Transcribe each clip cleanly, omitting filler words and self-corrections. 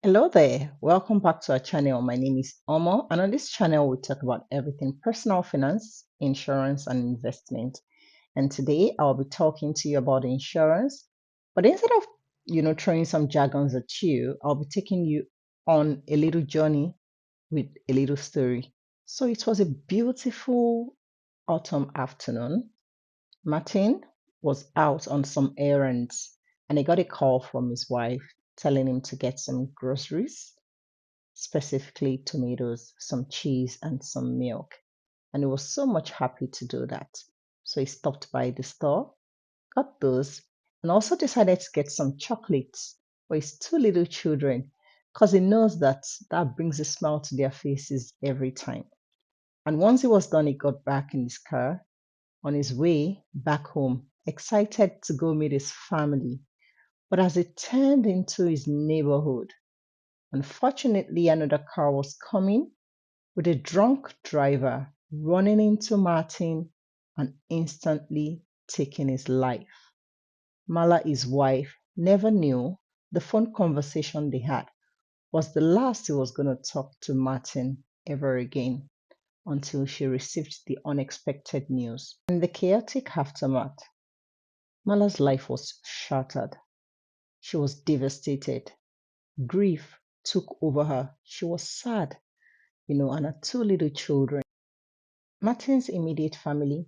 Hello there, welcome back to our channel. My name is Omo, and on this channel, we talk about everything personal finance, insurance, and investment. And today, I'll be talking to you about insurance. But instead of throwing some jargons at you, I'll be taking you on a little journey with a little story. So it was a beautiful autumn afternoon. Martin was out on some errands, and he got a call from his wife telling him to get some groceries, specifically tomatoes, some cheese, and some milk. And he was so much happy to do that. So he stopped by the store, got those, and also decided to get some chocolates for his two little children because he knows that that brings a smile to their faces every time. And once he was done, he got back in his car on his way back home, excited to go meet his family. But as he turned into his neighborhood, unfortunately, another car was coming with a drunk driver running into Martin and instantly taking his life. Mala, his wife, never knew the phone conversation they had was the last he was going to talk to Martin ever again until she received the unexpected news. In the chaotic aftermath, Mala's life was shattered. She was devastated. Grief took over her. She was sad, and her two little children. Martin's immediate family,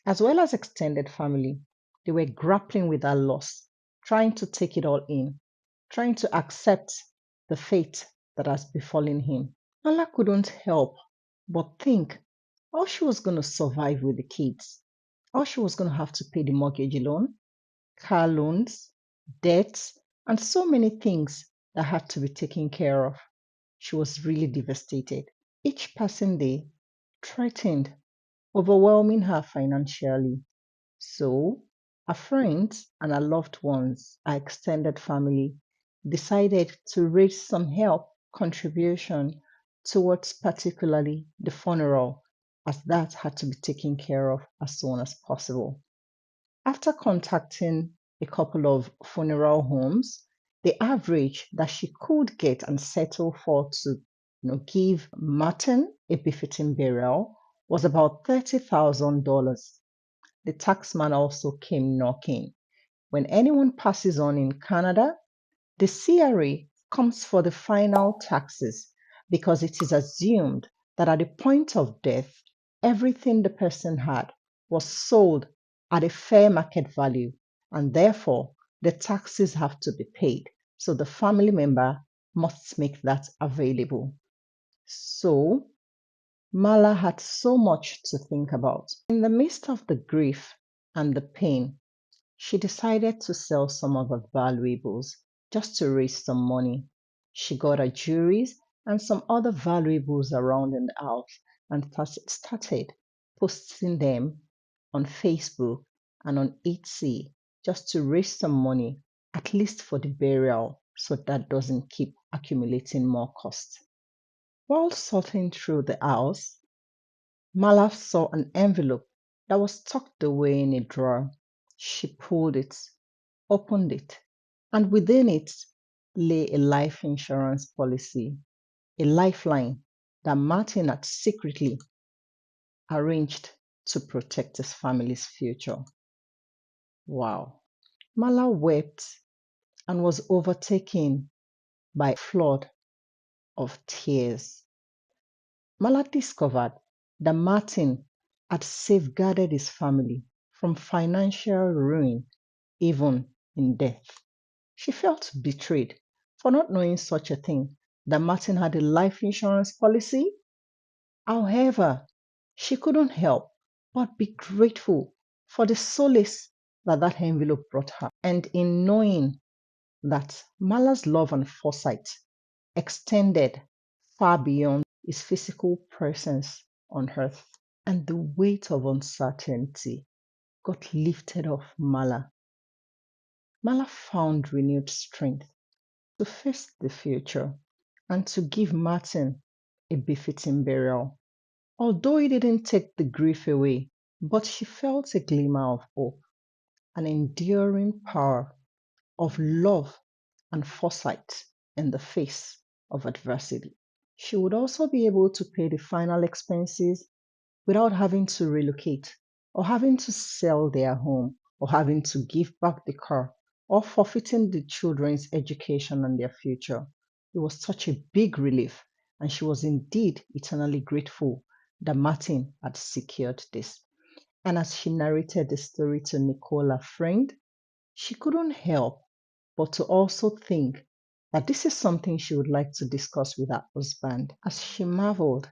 as well as extended family, they were grappling with that loss, trying to take it all in, trying to accept the fate that has befallen him. Mala couldn't help but think how she was going to survive with the kids, how she was going to have to pay the mortgage loan, car loans, debts, and so many things that had to be taken care of. She was really devastated. Each passing day threatened overwhelming her financially. So, her friends and her loved ones, her extended family, decided to raise some help contribution towards particularly the funeral, as that had to be taken care of as soon as possible. After contacting a couple of funeral homes, the average that she could get and settle for to give Martin a befitting burial was about $30,000. The taxman also came knocking. When anyone passes on in Canada, the CRA comes for the final taxes because it is assumed that at the point of death, everything the person had was sold at a fair market value, and therefore the taxes have to be paid. So the family member must make that available. So Mala had so much to think about. In the midst of the grief and the pain, she decided to sell some of her valuables just to raise some money. She got her jewelries and some other valuables around in the house and started posting them on Facebook and on Etsy just to raise some money, at least for the burial, so that doesn't keep accumulating more cost. While sorting through the house, Mala saw an envelope that was tucked away in a drawer. She pulled it, opened it, and within it lay a life insurance policy, a lifeline that Martin had secretly arranged to protect his family's future. Wow. Mala wept and was overtaken by a flood of tears. Mala discovered that Martin had safeguarded his family from financial ruin, even in death. She felt betrayed for not knowing such a thing, that Martin had a life insurance policy. However, she couldn't help but be grateful for the solace that that envelope brought her, and in knowing that Mala's love and foresight extended far beyond his physical presence on earth, and the weight of uncertainty got lifted off Mala. Mala found renewed strength to face the future and to give Martin a befitting burial. Although it didn't take the grief away, but she felt a glimmer of hope, an enduring power of love and foresight in the face of adversity. She would also be able to pay the final expenses without having to relocate or having to sell their home or having to give back the car or forfeiting the children's education and their future. It was such a big relief, and she was indeed eternally grateful that Martin had secured this. And as she narrated the story to Nicola Friend, she couldn't help but to also think that this is something she would like to discuss with her husband, as she marveled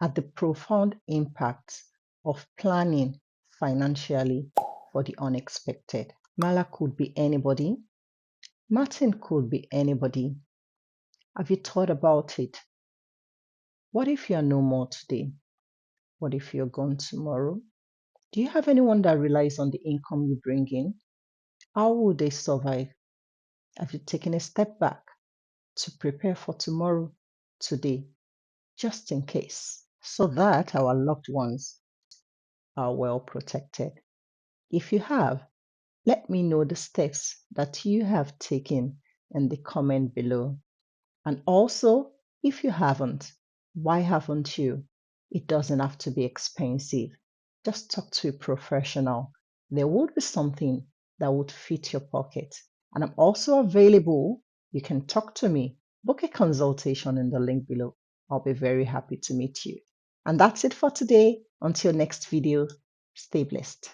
at the profound impact of planning financially for the unexpected. Mala could be anybody, Martin could be anybody. Have you thought about it? What if you're no more today? What if you're gone tomorrow? Do you have anyone that relies on the income you bring in? How will they survive? Have you taken a step back to prepare for tomorrow, today, just in case, so that our loved ones are well protected? If you have, let me know the steps that you have taken in the comment below. And also, if you haven't, why haven't you? It doesn't have to be expensive. Just talk to a professional. There would be something that would fit your pocket. And I'm also available. You can talk to me. Book a consultation in the link below. I'll be very happy to meet you. And that's it for today. Until next video, stay blessed.